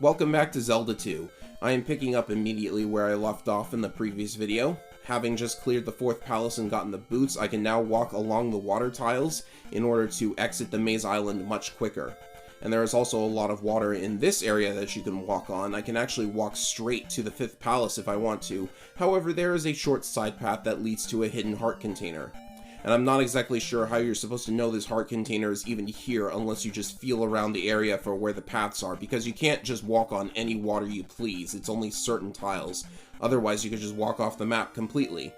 Welcome back to Zelda 2. I am picking up immediately where I left off in the previous video. Having just cleared the 4th palace and gotten the boots, I can now walk along the water tiles in order to exit the maze island much quicker. And there is also a lot of water in this area that you can walk on. I can actually walk straight to the 5th palace if I want to. However, there is a short side path that leads to a hidden heart container. And I'm not exactly sure how you're supposed to know this heart container is even here unless you just feel around the area for where the paths are, because you can't just walk on any water you please. It's only certain tiles. Otherwise, you could just walk off the map completely.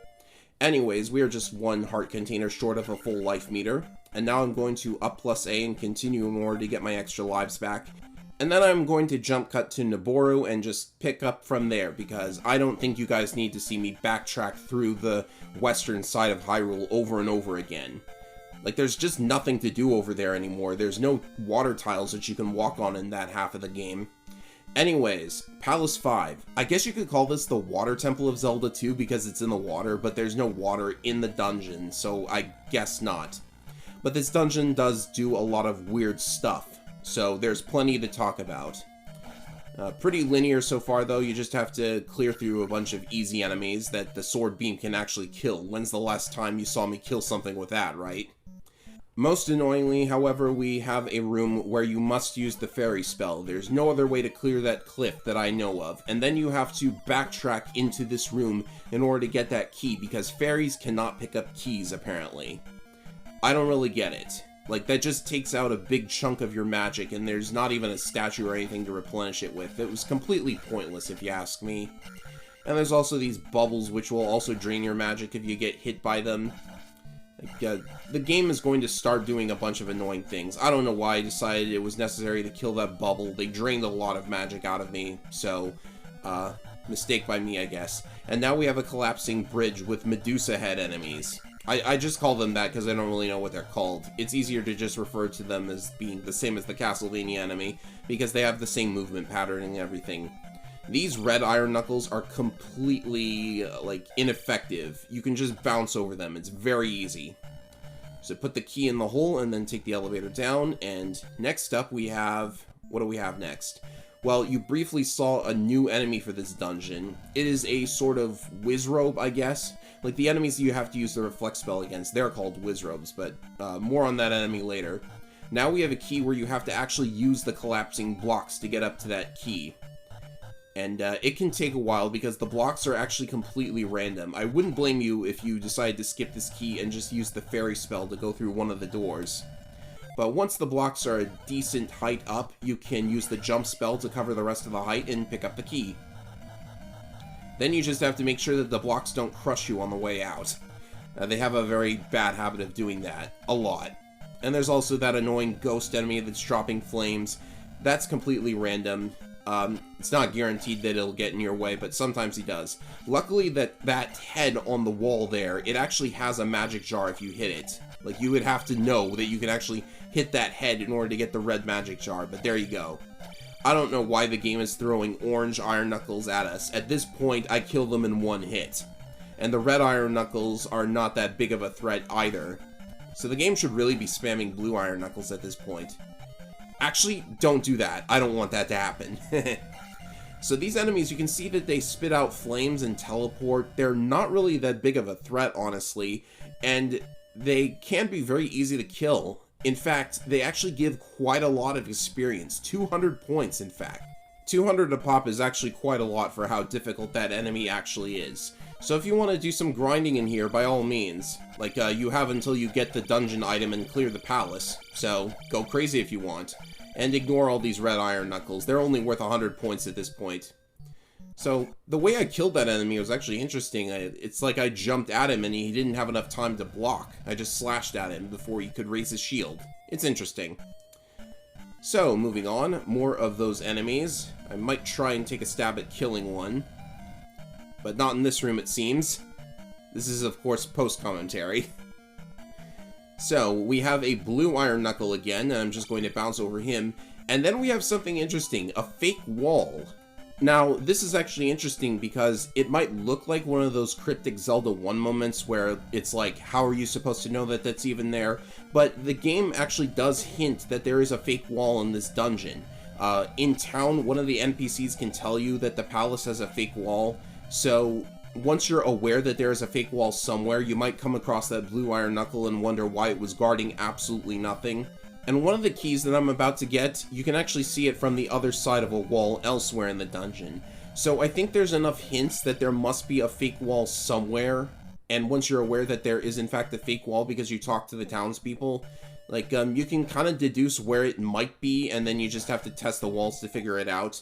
Anyways, we are just one heart container short of a full life meter. And now I'm going to up plus A and continue in order to get my extra lives back. And then I'm going to jump cut to Naboru and just pick up from there, because I don't think you guys need to see me backtrack through the western side of Hyrule over and over again. Like, there's just nothing to do over there anymore. There's no water tiles that you can walk on in that half of the game. Anyways, Palace 5. I guess you could call this the Water Temple of Zelda 2 because it's in the water, but there's no water in the dungeon, so I guess not. But this dungeon does do a lot of weird stuff. So there's plenty to talk about. Pretty linear so far though. You just have to clear through a bunch of easy enemies that the sword beam can actually kill. When's the last time you saw me kill something with that, right? Most annoyingly, however, we have a room where you must use the fairy spell. There's no other way to clear that cliff that I know of. And then you have to backtrack into this room in order to get that key, because fairies cannot pick up keys apparently. I don't really get it. Like, that just takes out a big chunk of your magic, and there's not even a statue or anything to replenish it with. It was completely pointless, if you ask me. And there's also these bubbles, which will also drain your magic if you get hit by them. Like, the game is going to start doing a bunch of annoying things. I don't know why I decided it was necessary to kill that bubble. They drained a lot of magic out of me, so, mistake by me, I guess. And now we have a collapsing bridge with Medusa head enemies. I just call them that because I don't really know what they're called. It's easier to just refer to them as being the same as the Castlevania enemy, because they have the same movement pattern and everything. These red iron knuckles are completely, like, ineffective. You can just bounce over them. It's very easy. So put the key in the hole and then take the elevator down, and next up we have... What do we have next? Well, you briefly saw a new enemy for this dungeon. It is a sort of Wizrobe, I guess. Like, the enemies you have to use the reflect spell against, they're called Wizrobes, but more on that enemy later. Now we have a key where you have to actually use the collapsing blocks to get up to that key. And it can take a while because the blocks are actually completely random. I wouldn't blame you if you decide to skip this key and just use the fairy spell to go through one of the doors. But once the blocks are a decent height up, you can use the jump spell to cover the rest of the height and pick up the key. Then you just have to make sure that the blocks don't crush you on the way out. They have a very bad habit of doing that. A lot. And there's also that annoying ghost enemy that's dropping flames. That's completely random. It's not guaranteed that it'll get in your way, but sometimes he does. Luckily that head on the wall there, it actually has a magic jar if you hit it. Like, you would have to know that you can actually hit that head in order to get the red magic jar, but there you go. I don't know why the game is throwing orange iron knuckles at us. At this point, I kill them in one hit. And the red iron knuckles are not that big of a threat either. So the game should really be spamming blue iron knuckles at this point. Actually, don't do that. I don't want that to happen. So these enemies, you can see that they spit out flames and teleport. They're not really that big of a threat, honestly. And they can be very easy to kill. In fact, they actually give quite a lot of experience. 200 points, in fact. 200 a pop is actually quite a lot for how difficult that enemy actually is. So if you want to do some grinding in here, by all means. Like, you have until you get the dungeon item and clear the palace. So, go crazy if you want. And ignore all these red iron knuckles. They're only worth 100 points at this point. So, the way I killed that enemy was actually interesting. It's like I jumped at him and he didn't have enough time to block. I just slashed at him before he could raise his shield. It's interesting. So, moving on. More of those enemies. I might try and take a stab at killing one. But not in this room, it seems. This is, of course, post-commentary. So, we have a blue iron knuckle again, and I'm just going to bounce over him. And then we have something interesting. A fake wall. Now, this is actually interesting because it might look like one of those cryptic Zelda 1 moments where it's like, how are you supposed to know that that's even there? But the game actually does hint that there is a fake wall in this dungeon. In town, one of the NPCs can tell you that the palace has a fake wall, so once you're aware that there is a fake wall somewhere, you might come across that blue iron knuckle and wonder why it was guarding absolutely nothing. And one of the keys that I'm about to get, you can actually see it from the other side of a wall elsewhere in the dungeon. So I think there's enough hints that there must be a fake wall somewhere, and once you're aware that there is in fact a fake wall because you talk to the townspeople, like, you can kind of deduce where it might be, and then you just have to test the walls to figure it out.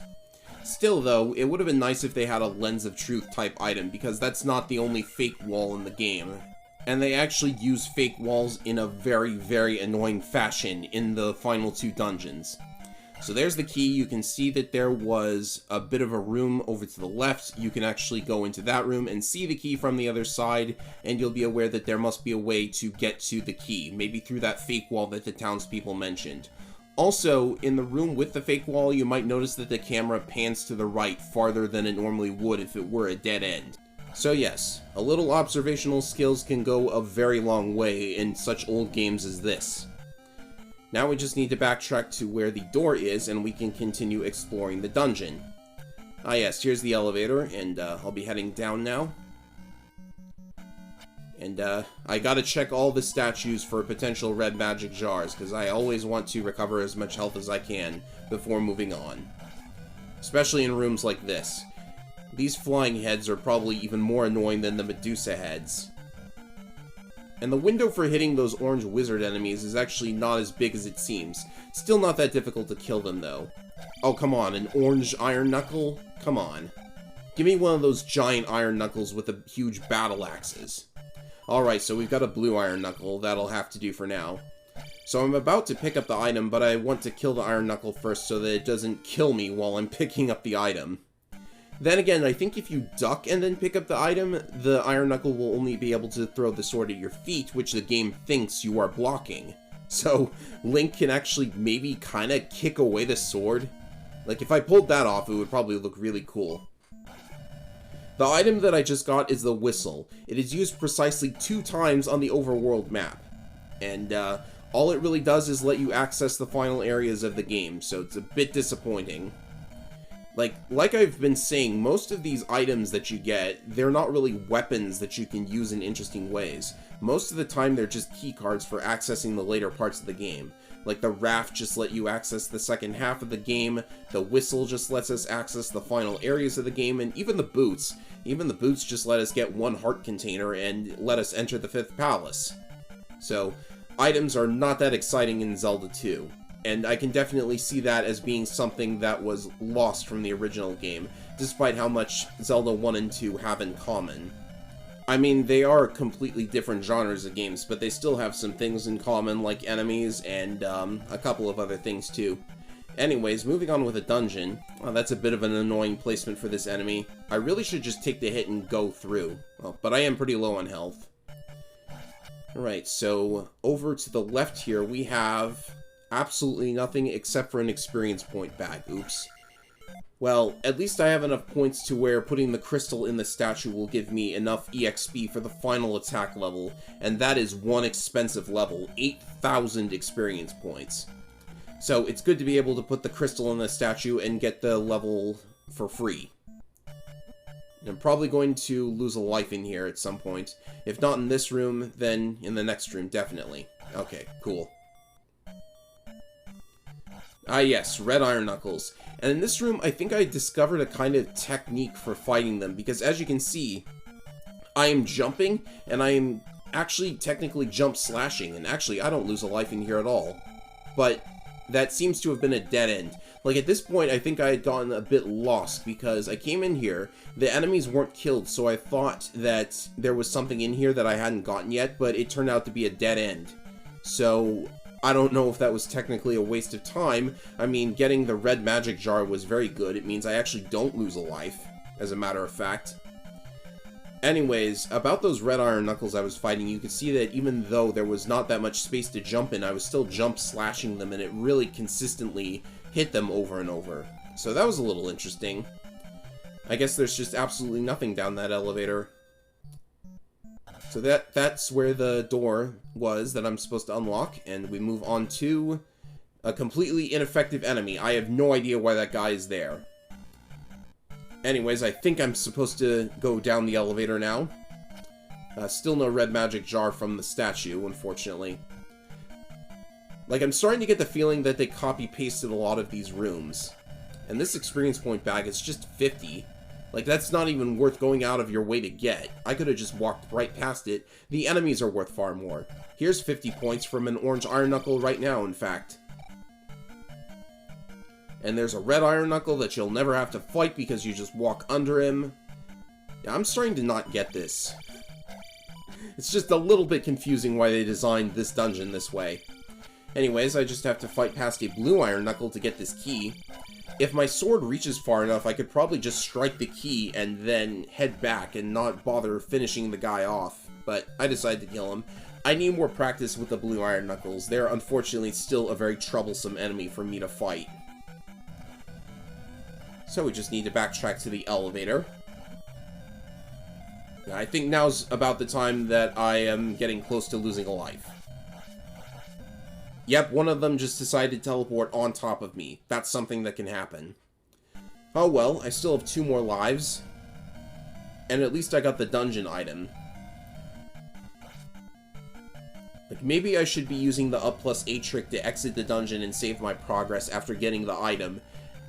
Still, though, it would have been nice if they had a Lens of Truth type item, because that's not the only fake wall in the game. And they actually use fake walls in a very, very annoying fashion in the final 2 dungeons. So there's the key. You can see that there was a bit of a room over to the left. You can actually go into that room and see the key from the other side, and you'll be aware that there must be a way to get to the key, maybe through that fake wall that the townspeople mentioned. Also, in the room with the fake wall, you might notice that the camera pans to the right farther than it normally would if it were a dead end. So yes, a little observational skills can go a very long way in such old games as this. Now we just need to backtrack to where the door is, and we can continue exploring the dungeon. Ah yes, here's the elevator, and I'll be heading down now. And I gotta check all the statues for potential red magic jars, because I always want to recover as much health as I can before moving on. Especially in rooms like this. These flying heads are probably even more annoying than the Medusa heads. And the window for hitting those orange wizard enemies is actually not as big as it seems. Still not that difficult to kill them, though. Oh, come on, an orange iron knuckle? Come on. Give me one of those giant iron knuckles with the huge battle axes. Alright, so we've got a blue iron knuckle. That'll have to do for now. So I'm about to pick up the item, but I want to kill the iron knuckle first so that it doesn't kill me while I'm picking up the item. Then again, I think if you duck and then pick up the item, the iron knuckle will only be able to throw the sword at your feet, which the game thinks you are blocking. So Link can actually maybe kind of kick away the sword. Like, if I pulled that off, it would probably look really cool. The item that I just got is the whistle. It is used precisely 2 times on the overworld map. And all it really does is let you access the final areas of the game, so it's a bit disappointing. Like I've been saying, most of these items that you get, they're not really weapons that you can use in interesting ways. Most of the time, they're just keycards for accessing the later parts of the game. Like, the raft just let you access the second half of the game, the whistle just lets us access the final areas of the game, and even the boots. Even the boots just let us get 1 heart container and let us enter the 5th palace. So, items are not that exciting in Zelda 2. And I can definitely see that as being something that was lost from the original game, despite how much Zelda 1 and 2 have in common. I mean, they are completely different genres of games, but they still have some things in common, like enemies and a couple of other things too. Anyways, moving on with a dungeon. Oh, that's a bit of an annoying placement for this enemy. I really should just take the hit and go through. Well, but I am pretty low on health. Alright, so over to the left here we have absolutely nothing except for an experience point bag. Oops. Well, at least I have enough points to where putting the crystal in the statue will give me enough EXP for the final attack level, and that is one expensive level, 8,000 experience points. So it's good to be able to put the crystal in the statue and get the level for free. I'm probably going to lose a life in here at some point. If not in this room, then in the next room, definitely. Okay, cool. Ah yes, red iron knuckles. And in this room, I think I discovered a kind of technique for fighting them, because as you can see, I am jumping, and I am actually technically jump slashing, and actually I don't lose a life in here at all. But that seems to have been a dead end. Like, at this point, I think I had gotten a bit lost, because I came in here, the enemies weren't killed, so I thought that there was something in here that I hadn't gotten yet, but it turned out to be a dead end. So I don't know if that was technically a waste of time. I mean, getting the red magic jar was very good. It means I actually don't lose a life, as a matter of fact. Anyways, about those red iron knuckles I was fighting, you could see that even though there was not that much space to jump in, I was still jump slashing them, and it really consistently hit them over and over. So that was a little interesting. I guess there's just absolutely nothing down that elevator. So that's where the door was that I'm supposed to unlock, and we move on to A completely ineffective enemy. I have no idea why that guy is there. Anyways, I think I'm supposed to go down the elevator now. Still no red magic jar from the statue, unfortunately. Like, I'm starting to get the feeling that they copy-pasted a lot of these rooms. And this experience point bag is just 50. Like, that's not even worth going out of your way to get. I could have just walked right past it. The enemies are worth far more. Here's 50 points from an orange iron knuckle right now, in fact. And there's a red iron knuckle that you'll never have to fight because you just walk under him. Yeah, I'm starting to not get this. It's just a little bit confusing why they designed this dungeon this way. Anyways, I just have to fight past a blue iron knuckle to get this key. If my sword reaches far enough, I could probably just strike the key and then head back and not bother finishing the guy off. But I decided to kill him. I need more practice with the blue iron knuckles. They're unfortunately still a very troublesome enemy for me to fight. So we just need to backtrack to the elevator. I think now's about the time that I am getting close to losing a life. Yep, one of them just decided to teleport on top of me. That's something that can happen. Oh well, I still have 2 more lives. And at least I got the dungeon item. Like, maybe I should be using the up plus 8 trick to exit the dungeon and save my progress after getting the item.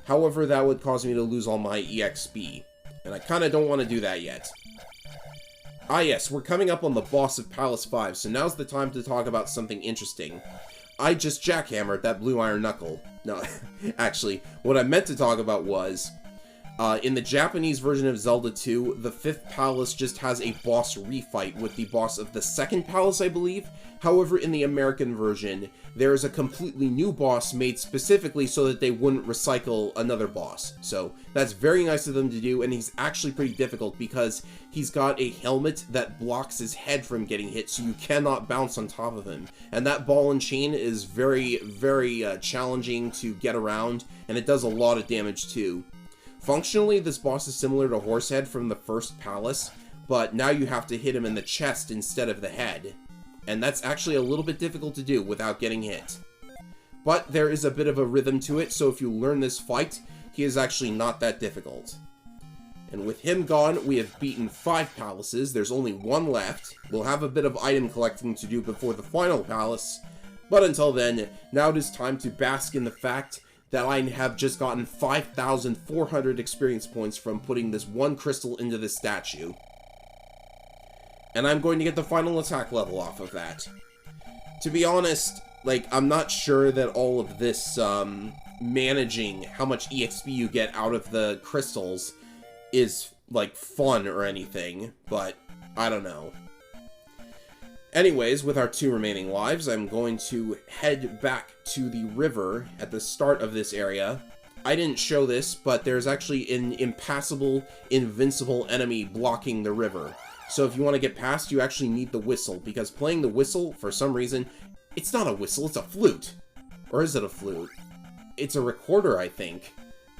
However, that would cause me to lose all my EXP. And I kinda don't want to do that yet. Ah yes, we're coming up on the boss of Palace 5, so now's the time to talk about something interesting. I just jackhammered that blue iron knuckle. No, actually, what I meant to talk about was, in the Japanese version of Zelda 2, the 5th palace just has a boss refight with the boss of the 2nd palace, I believe. However, in the American version, there is a completely new boss made specifically so that they wouldn't recycle another boss. So, that's very nice of them to do, and he's actually pretty difficult because he's got a helmet that blocks his head from getting hit, so you cannot bounce on top of him. And that ball and chain is very, very challenging to get around, and it does a lot of damage too. Functionally, this boss is similar to Horsehead from the 1st palace, but now you have to hit him in the chest instead of the head. And that's actually a little bit difficult to do without getting hit. But there is a bit of a rhythm to it, so if you learn this fight, he is actually not that difficult. And with him gone, we have beaten 5 palaces. There's only 1 left. We'll have a bit of item collecting to do before the final palace. But until then, now it is time to bask in the fact that I have just gotten 5,400 experience points from putting this 1 crystal into this statue. And I'm going to get the final attack level off of that. To be honest, like, I'm not sure that all of this, managing how much EXP you get out of the crystals is, like, fun or anything, but I don't know. Anyways, with our 2 remaining lives, I'm going to head back to the river at the start of this area. I didn't show this, but there's actually an impassable, invincible enemy blocking the river. So if you want to get past, you actually need the whistle, because playing the whistle, for some reason, it's not a whistle, it's a flute. Or is it a flute? It's a recorder, I think.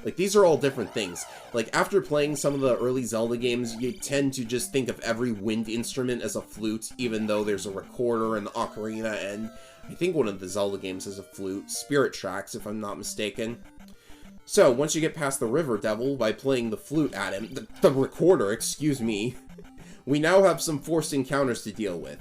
Like, these are all different things. Like, after playing some of the early Zelda games, you tend to just think of every wind instrument as a flute, even though there's a recorder and ocarina, and I think one of the Zelda games has a flute. Spirit Tracks, if I'm not mistaken. So, once you get past the River Devil by playing the flute at him, the recorder, excuse me, we now have some forced encounters to deal with.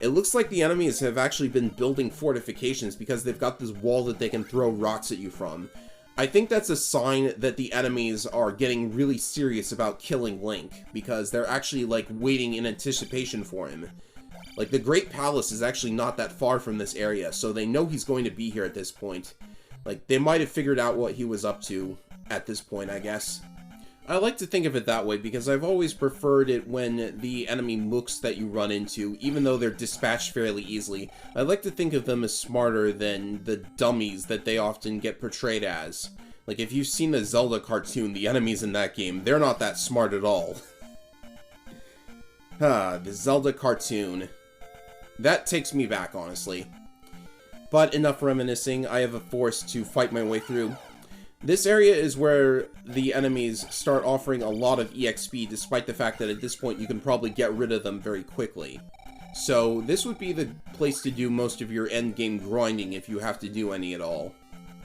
It looks like the enemies have actually been building fortifications because they've got this wall that they can throw rocks at you from. I think that's a sign that the enemies are getting really serious about killing Link, because they're actually, like, waiting in anticipation for him. Like, the Great Palace is actually not that far from this area, so they know he's going to be here at this point. Like, they might have figured out what he was up to at this point, I guess. I like to think of it that way because I've always preferred it when the enemy mooks that you run into, even though they're dispatched fairly easily, I like to think of them as smarter than the dummies that they often get portrayed as. Like, if you've seen the Zelda cartoon, the enemies in that game, they're not that smart at all. The Zelda cartoon. That takes me back, honestly. But enough reminiscing, I have a force to fight my way through. This area is where the enemies start offering a lot of EXP, despite the fact that at this point you can probably get rid of them very quickly. So this would be the place to do most of your endgame grinding if you have to do any at all.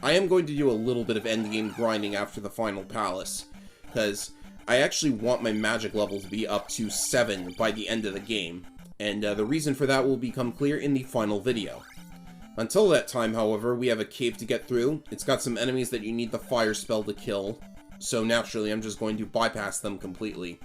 I am going to do a little bit of endgame grinding after the final palace, because I actually want my magic level to be up to 7 by the end of the game, and the reason for that will become clear in the final video. Until that time, however, we have a cave to get through. It's got some enemies that you need the fire spell to kill, so naturally I'm just going to bypass them completely.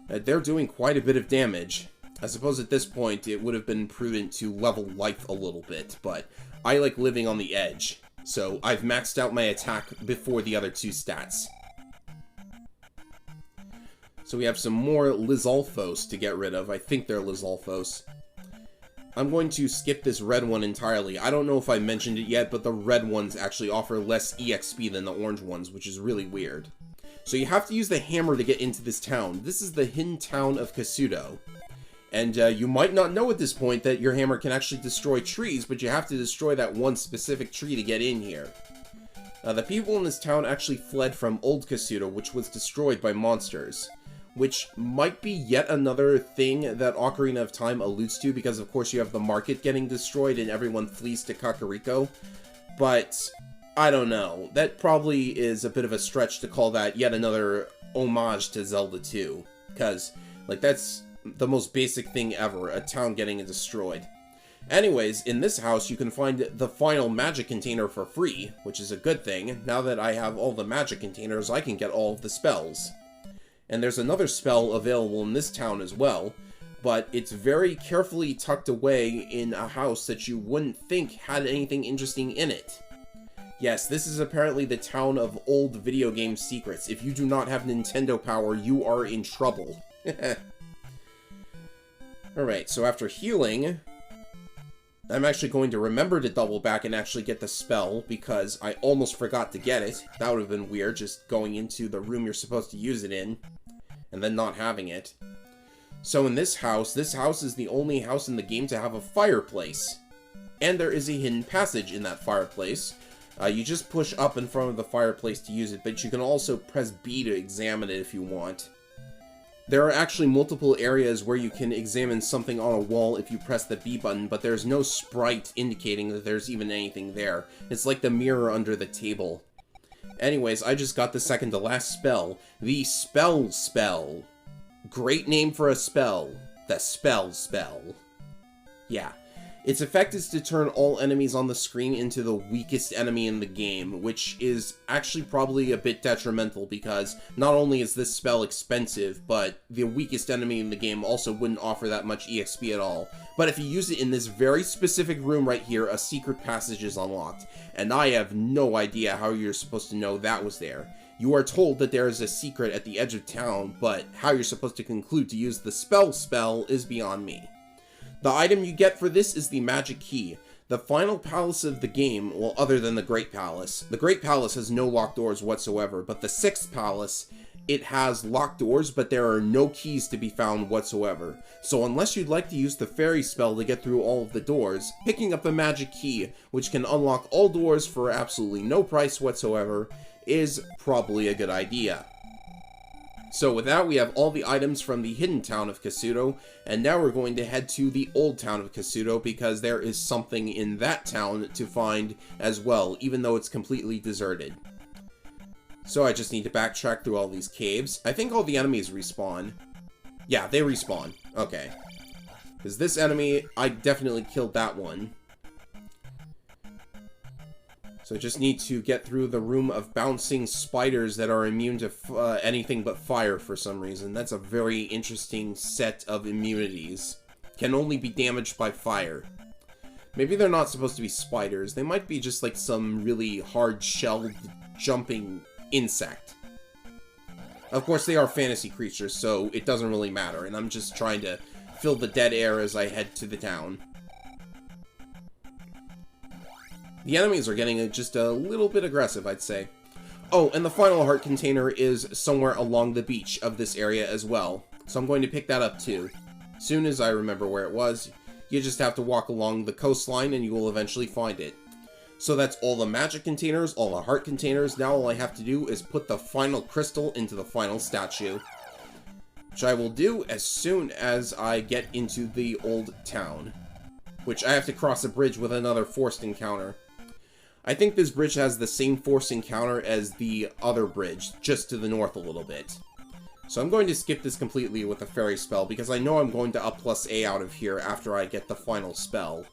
They're doing quite a bit of damage. I suppose at this point it would have been prudent to level life a little bit, but I like living on the edge. So I've maxed out my attack before the other 2 stats. So we have some more Lizalfos to get rid of. I think they're Lizalfos. I'm going to skip this red one entirely. I don't know if I mentioned it yet, but the red ones actually offer less EXP than the orange ones, which is really weird. So you have to use the hammer to get into this town. This is the hidden town of Kasuto. And you might not know at this point that your hammer can actually destroy trees, but you have to destroy that one specific tree to get in here. The people in this town actually fled from Old Kasuto, which was destroyed by monsters. Which might be yet another thing that Ocarina of Time alludes to, because of course you have the market getting destroyed and everyone flees to Kakariko. But, I don't know. That probably is a bit of a stretch to call that yet another homage to Zelda 2. Because, like, that's the most basic thing ever, a town getting destroyed. Anyways, in this house you can find the final magic container for free, which is a good thing. Now that I have all the magic containers, I can get all of the spells. And there's another spell available in this town as well, but it's very carefully tucked away in a house that you wouldn't think had anything interesting in it. Yes, this is apparently the town of old video game secrets. If you do not have Nintendo power, you are in trouble. Alright, so after healing, I'm actually going to remember to double back and actually get the spell, because I almost forgot to get it. That would have been weird, just going into the room you're supposed to use it in, and then not having it. So in this house is the only house in the game to have a fireplace. And there is a hidden passage in that fireplace. You just push up in front of the fireplace to use it, but you can also press B to examine it if you want. There are actually multiple areas where you can examine something on a wall if you press the B button, but there's no sprite indicating that there's even anything there. It's like the mirror under the table. Anyways, I just got the second to last spell. The Spell Spell. Great name for a spell. The Spell Spell. Yeah. Its effect is to turn all enemies on the screen into the weakest enemy in the game, which is actually probably a bit detrimental because not only is this spell expensive, but the weakest enemy in the game also wouldn't offer that much EXP at all. But if you use it in this very specific room right here, a secret passage is unlocked, and I have no idea how you're supposed to know that was there. You are told that there is a secret at the edge of town, but how you're supposed to conclude to use the spell is beyond me. The item you get for this is the magic key. The final palace of the game, well, other than the Great Palace. The Great Palace has no locked doors whatsoever, but the 6th palace, it has locked doors, but there are no keys to be found whatsoever. So unless you'd like to use the fairy spell to get through all of the doors, picking up the magic key, which can unlock all doors for absolutely no price whatsoever, is probably a good idea. So with that, we have all the items from the hidden town of Kasuto, and now we're going to head to the old town of Kasuto because there is something in that town to find as well, even though it's completely deserted. So I just need to backtrack through all these caves. I think all the enemies respawn. Yeah, they respawn. Okay. Because this enemy, I definitely killed that one. So I just need to get through the room of bouncing spiders that are immune to anything but fire for some reason. That's a very interesting set of immunities. Can only be damaged by fire. Maybe they're not supposed to be spiders. They might be just like some really hard-shelled jumping insect. Of course, they are fantasy creatures, so it doesn't really matter. And I'm just trying to fill the dead air as I head to the town. The enemies are getting just a little bit aggressive, I'd say. Oh, and the final heart container is somewhere along the beach of this area as well. So I'm going to pick that up too. Soon as I remember where it was, you just have to walk along the coastline and you will eventually find it. So that's all the magic containers, all the heart containers. Now all I have to do is put the final crystal into the final statue. which I will do as soon as I get into the old town, which I have to cross a bridge with another forced encounter. I think this bridge has the same forced encounter as the other bridge, just to the north a little bit. So I'm going to skip this completely with a fairy spell, because I know I'm going to up plus A out of here after I get the final spell.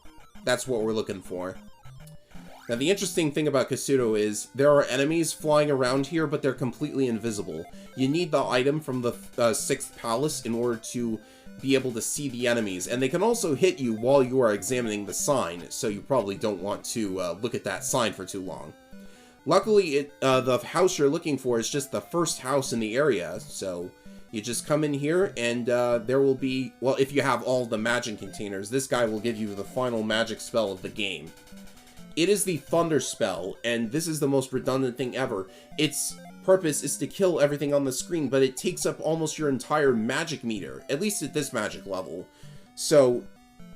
That's what we're looking for. Now, the interesting thing about Kasuto is, there are enemies flying around here, but they're completely invisible. You need the item from the 6th palace in order to be able to see the enemies, and they can also hit you while you are examining the sign, so you probably don't want to look at that sign for too long. Luckily, the house you're looking for is just the first house in the area, so you just come in here, and there will be, well, if you have all the magic containers, this guy will give you the final magic spell of the game. It is the Thunder spell, and this is the most redundant thing ever. Its purpose is to kill everything on the screen, but it takes up almost your entire magic meter, at least at this magic level. So,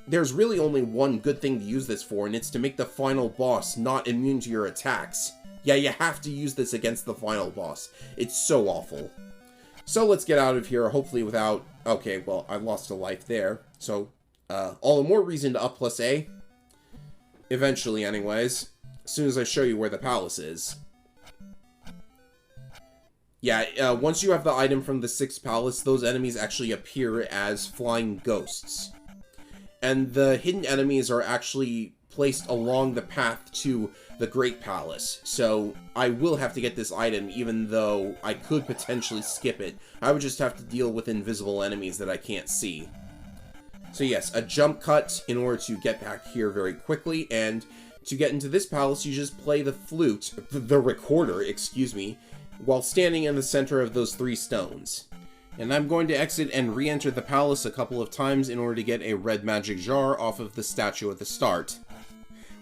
there's really only one good thing to use this for, and it's to make the final boss not immune to your attacks. Yeah, you have to use this against the final boss. It's so awful. So let's get out of here, hopefully without... Okay, well, I lost a life there. So, all the more reason to up plus A. Eventually, anyways. As soon as I show you where the palace is. Yeah, once you have the item from the 6th palace, those enemies actually appear as flying ghosts. And the hidden enemies are actually placed along the path to the Great Palace. So, I will have to get this item, even though I could potentially skip it. I would just have to deal with invisible enemies that I can't see. So yes, a jump cut in order to get back here very quickly, and to get into this palace, you just play the flute, the recorder, excuse me, while standing in the center of those 3 stones. And I'm going to exit and re-enter the palace a couple of times in order to get a red magic jar off of the statue at the start.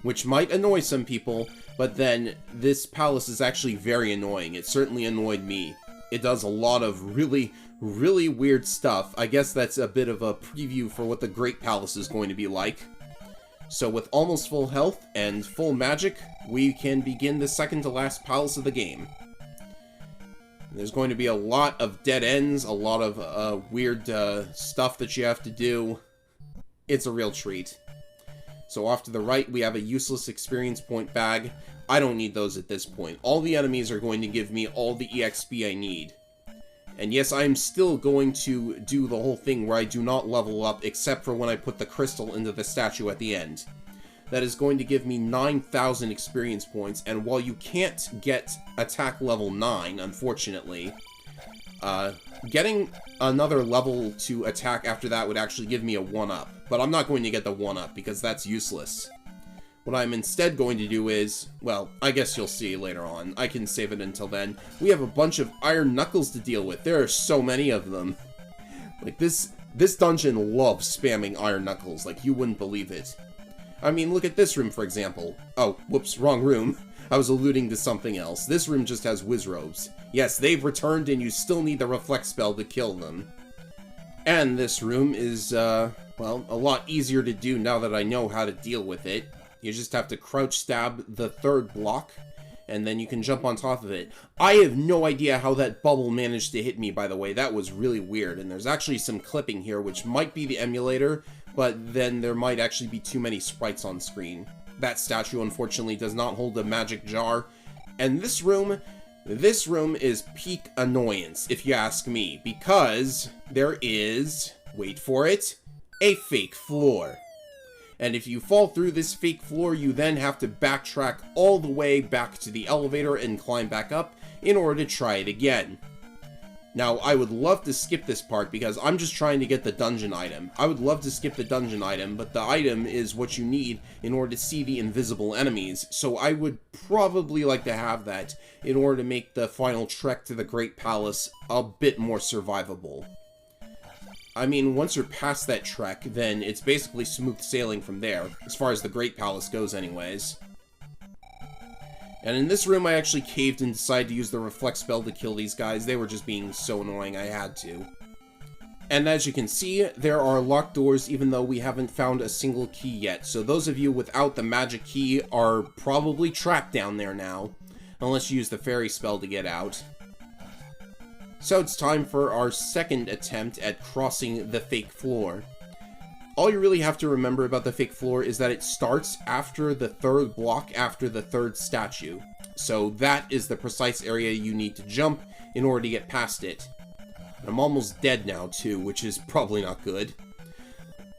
Which might annoy some people, but then this palace is actually very annoying. It certainly annoyed me. It does a lot of really weird stuff. I guess that's a bit of a preview for what the Great Palace is going to be like. So with almost full health and full magic, we can begin the second to last palace of the game. There's going to be a lot of dead ends, a lot of weird stuff that you have to do. It's a real treat. So off to the right, we have a useless experience point bag. I don't need those at this point. All the enemies are going to give me all the EXP I need. And yes, I'm still going to do the whole thing where I do not level up except for when I put the crystal into the statue at the end. That is going to give me 9,000 experience points, and while you can't get attack level 9, unfortunately, getting another level to attack after that would actually give me a 1-up. But I'm not going to get the 1-up because that's useless. What I'm instead going to do is, well, I guess you'll see later on. I can save it until then. We have a bunch of iron knuckles to deal with. There are so many of them. Like, this dungeon loves spamming iron knuckles. Like, you wouldn't believe it. I mean, look at this room, for example. Oh, whoops, wrong room. I was alluding to something else. This room just has Wizrobes. Yes, they've returned, and you still need the Reflect spell to kill them. And this room is, well, a lot easier to do now that I know how to deal with it. You just have to crouch stab the 3rd block, and then you can jump on top of it. I have no idea how that bubble managed to hit me, by the way. That was really weird, and there's actually some clipping here, which might be the emulator, but then there might actually be too many sprites on screen. That statue, unfortunately, does not hold a magic jar. And this room is peak annoyance, if you ask me, because there is, wait for it, a fake floor. And if you fall through this fake floor, you then have to backtrack all the way back to the elevator and climb back up in order to try it again. Now, I would love to skip this part because I'm just trying to get the dungeon item. I would love to skip the dungeon item, but the item is what you need in order to see the invisible enemies, so I would probably like to have that in order to make the final trek to the Great Palace a bit more survivable. I mean, once you're past that trek, then it's basically smooth sailing from there, as far as the Great Palace goes anyways. And in this room, I actually caved and decided to use the Reflect spell to kill these guys. They were just being so annoying, I had to. And as you can see, there are locked doors even though we haven't found a single key yet. So those of you without the magic key are probably trapped down there now, unless you use the fairy spell to get out. So it's time for our second attempt at crossing the fake floor. All you really have to remember about the fake floor is that it starts after the third block after the third statue. So that is the precise area you need to jump in order to get past it. I'm almost dead now too, which is probably not good.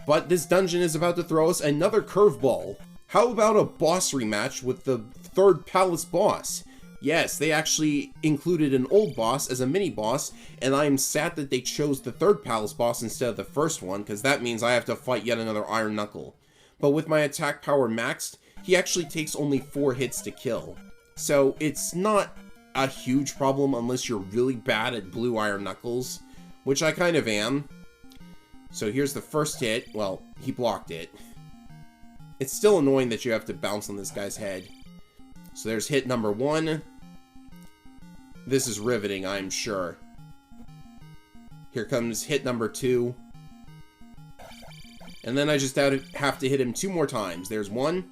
But this dungeon is about to throw us another curveball. How about a boss rematch with the third palace boss? Yes, they actually included an old boss as a mini-boss, and I am sad that they chose the third palace boss instead of the first one, because that means I have to fight yet another Iron Knuckle. But with my attack power maxed, he actually takes only 4 hits to kill. So it's not a huge problem unless you're really bad at blue Iron Knuckles, which I kind of am. So here's the first hit. Well, he blocked it. It's still annoying that you have to bounce on this guy's head. So there's hit number 1. This is riveting, I'm sure. Here comes hit number 2. And then I just have to hit him 2 more times. There's 1.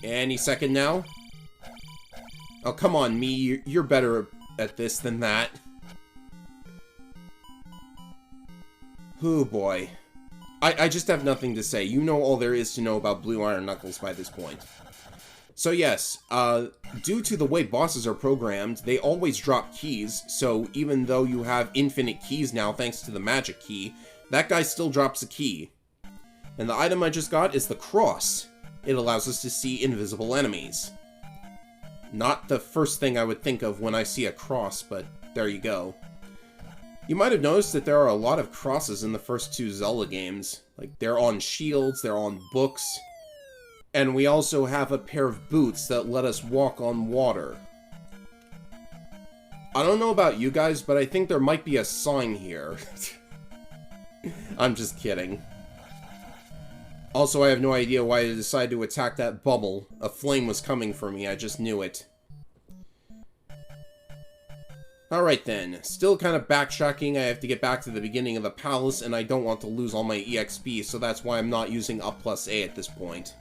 Any second now. Oh, come on, me. You're better at this than that. Oh, boy. I just have nothing to say. You know all there is to know about blue Iron Knuckles by this point. So yes, due to the way bosses are programmed, they always drop keys, so even though you have infinite keys now thanks to the magic key, that guy still drops a key. And the item I just got is the cross. It allows us to see invisible enemies. Not the first thing I would think of when I see a cross, but there you go. You might have noticed that there are a lot of crosses in the first 2 Zelda games. Like, they're on shields, they're on books. And we also have a pair of boots that let us walk on water. I don't know about you guys, but I think there might be a sign here. I'm just kidding. Also, I have no idea why I decided to attack that bubble. A flame was coming for me, I just knew it. Alright then, still kind of backtracking. I have to get back to the beginning of the palace, and I don't want to lose all my EXP, so that's why I'm not using up plus A at this point.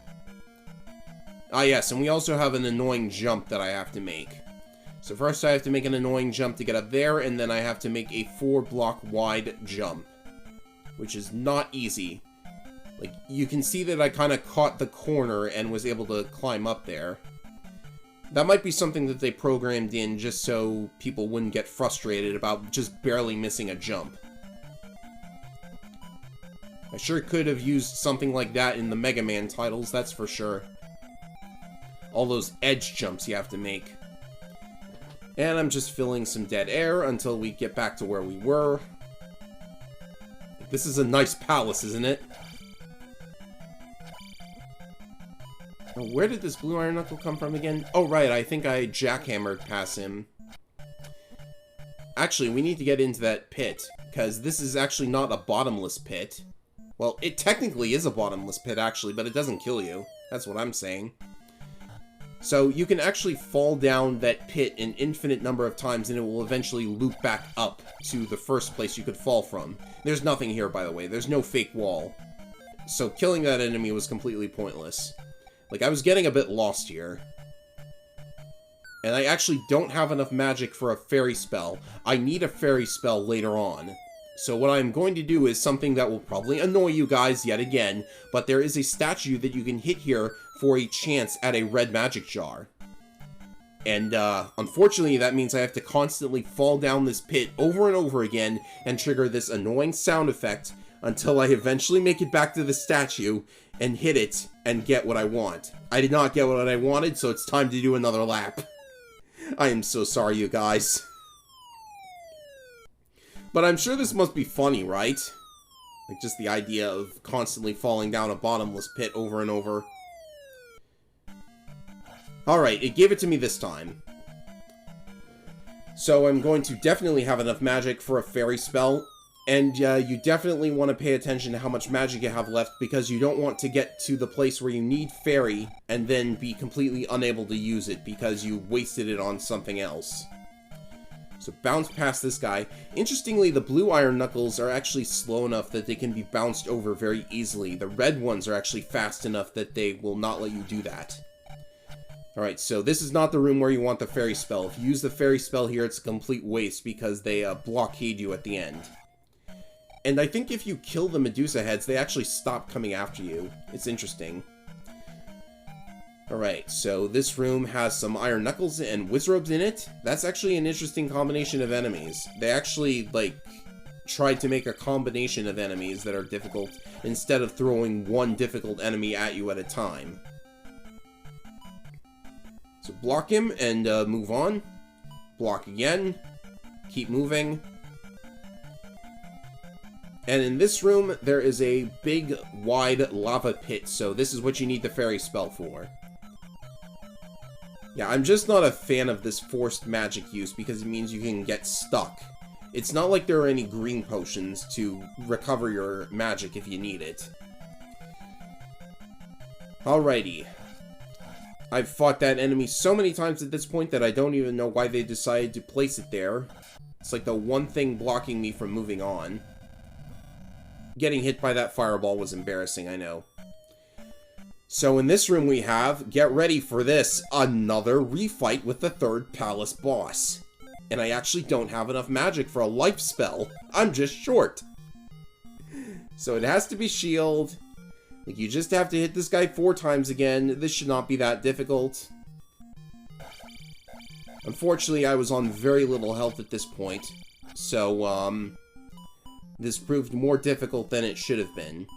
Ah yes, and we also have an annoying jump that I have to make. So first I have to make an annoying jump to get up there, and then I have to make a 4-block wide jump. Which is not easy. Like, you can see that I kind of caught the corner and was able to climb up there. That might be something that they programmed in just so people wouldn't get frustrated about just barely missing a jump. I sure could have used something like that in the Mega Man titles, that's for sure. All those edge jumps you have to make. And I'm just filling some dead air until we get back to where we were. This is a nice palace, isn't it? Oh, where did this blue Iron Knuckle come from again? Oh, right, I think I jackhammered past him. Actually, we need to get into that pit, because this is actually not a bottomless pit. Well, it technically is a bottomless pit, actually, but it doesn't kill you. That's what I'm saying. So, you can actually fall down that pit an infinite number of times, and it will eventually loop back up to the first place you could fall from. There's nothing here, by the way. There's no fake wall. So, killing that enemy was completely pointless. Like, I was getting a bit lost here. And I actually don't have enough magic for a fairy spell. I need a fairy spell later on. So what I'm going to do is something that will probably annoy you guys yet again, but there is a statue that you can hit here for a chance at a red magic jar. And, unfortunately, that means I have to constantly fall down this pit over and over again and trigger this annoying sound effect until I eventually make it back to the statue and hit it and get what I want. I did not get what I wanted, so it's time to do another lap. I am so sorry, you guys. But I'm sure this must be funny, right? Like, just the idea of constantly falling down a bottomless pit over and over. Alright, it gave it to me this time. So I'm going to definitely have enough magic for a fairy spell. And you definitely want to pay attention to how much magic you have left, because you don't want to get to the place where you need fairy and then be completely unable to use it because you wasted it on something else. So bounce past this guy. Interestingly, the blue Iron Knuckles are actually slow enough that they can be bounced over very easily. The red ones are actually fast enough that they will not let you do that. Alright, so this is not the room where you want the fairy spell. If you use the fairy spell here, it's a complete waste because they blockade you at the end. And I think if you kill the Medusa heads, they actually stop coming after you. It's interesting. Alright, so this room has some Iron Knuckles and Wizrobes in it. That's actually an interesting combination of enemies. They actually, like, tried to make a combination of enemies that are difficult instead of throwing one difficult enemy at you at a time. So block him and move on. Block again. Keep moving. And in this room, there is a big, wide lava pit, so this is what you need the fairy spell for. Yeah, I'm just not a fan of this forced magic use because it means you can get stuck. It's not like there are any green potions to recover your magic if you need it. Alrighty. I've fought that enemy so many times at this point that I don't even know why they decided to place it there. It's like the one thing blocking me from moving on. Getting hit by that fireball was embarrassing, I know. So in this room we have, get ready for this, another refight with the third palace boss. And I actually don't have enough magic for a life spell. I'm just short. So it has to be shield. Like, you just have to hit this guy 4 times again. This should not be that difficult. Unfortunately, I was on very little health at this point. So, this proved more difficult than it should have been.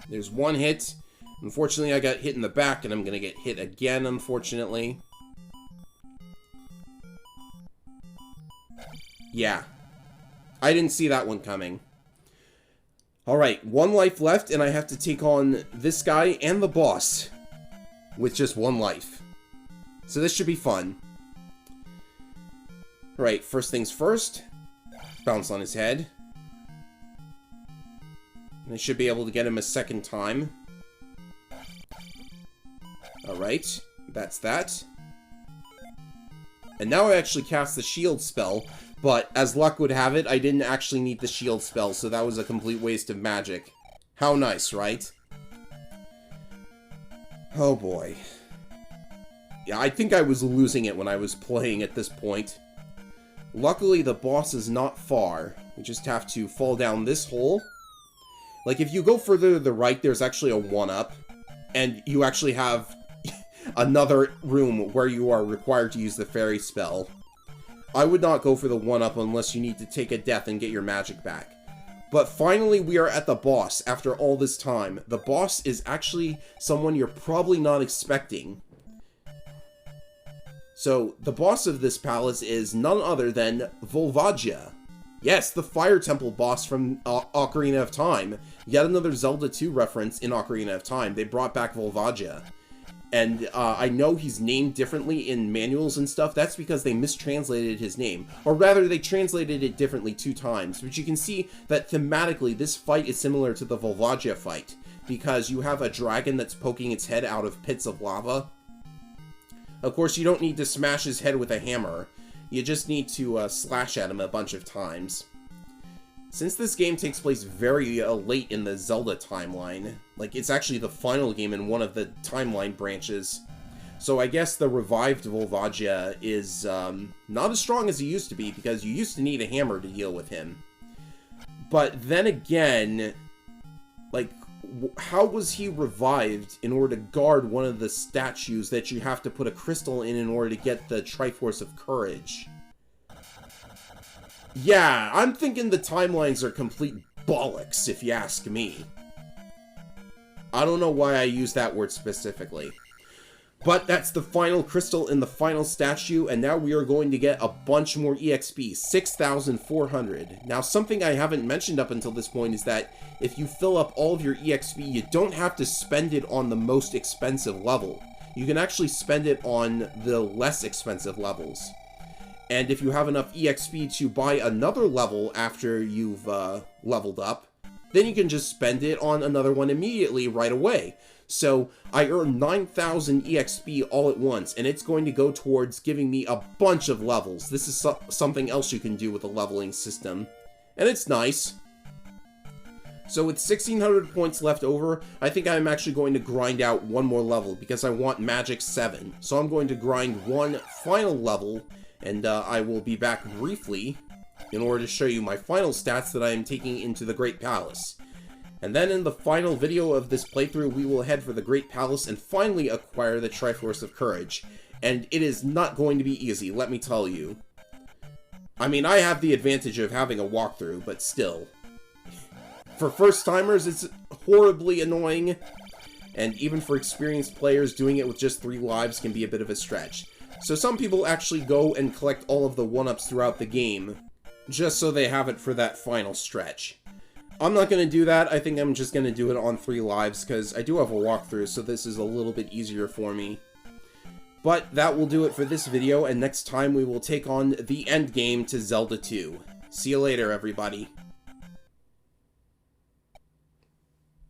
There's one hit. Unfortunately, I got hit in the back, and I'm gonna get hit again, unfortunately. Yeah. I didn't see that one coming. Alright, 1 life left, and I have to take on this guy and the boss with just 1 life. So this should be fun. Alright, first things first. Bounce on his head. And I should be able to get him a second time. Alright, that's that. And now I actually cast the shield spell, but as luck would have it, I didn't actually need the shield spell, so that was a complete waste of magic. How nice, right? Oh boy. Yeah, I think I was losing it when I was playing at this point. Luckily, the boss is not far. We just have to fall down this hole. Like, if you go further to the right, there's actually a 1-up, and you actually have another room where you are required to use the fairy spell. I would not go for the 1-up unless you need to take a death and get your magic back. But finally, we are at the boss after all this time. The boss is actually someone you're probably not expecting. So, the boss of this palace is none other than Volvagia. Yes, the Fire Temple boss from Ocarina of Time. Yet another Zelda 2 reference in Ocarina of Time. They brought back Volvagia. And I know he's named differently in manuals and stuff. That's because they mistranslated his name. Or rather, they translated it differently 2 times. But you can see that thematically, this fight is similar to the Volvagia fight. Because you have a dragon that's poking its head out of pits of lava. Of course, you don't need to smash his head with a hammer. You just need to slash at him a bunch of times. Since this game takes place very late in the Zelda timeline, like, it's actually the final game in one of the timeline branches, so I guess the revived Volvagia is not as strong as he used to be, because you used to need a hammer to deal with him. But then again, like, how was he revived in order to guard one of the statues that you have to put a crystal in order to get the Triforce of Courage? Yeah, I'm thinking the timelines are complete bollocks, if you ask me. I don't know why I use that word specifically. But that's the final crystal in the final statue, and now we are going to get a bunch more EXP, 6,400. Now, something I haven't mentioned up until this point is that if you fill up all of your EXP, you don't have to spend it on the most expensive level. You can actually spend it on the less expensive levels. And if you have enough EXP to buy another level after you've leveled up, then you can just spend it on another one immediately right away. So I earn 9,000 EXP all at once, and it's going to go towards giving me a bunch of levels. This is something else you can do with the leveling system, and it's nice. So with 1600 points left over, I think I'm actually going to grind out one more level because I want Magic 7. So I'm going to grind one final level, and I will be back briefly in order to show you my final stats that I am taking into the Great Palace. And then in the final video of this playthrough, we will head for the Great Palace and finally acquire the Triforce of Courage. And it is not going to be easy, let me tell you. I mean, I have the advantage of having a walkthrough, but still. For first-timers, it's horribly annoying, and even for experienced players, doing it with just 3 lives can be a bit of a stretch. So some people actually go and collect all of the 1-ups throughout the game, just so they have it for that final stretch. I'm not going to do that. I think I'm just going to do it on 3 lives, because I do have a walkthrough, so this is a little bit easier for me. But that will do it for this video, and next time we will take on the endgame to Zelda 2. See you later, everybody.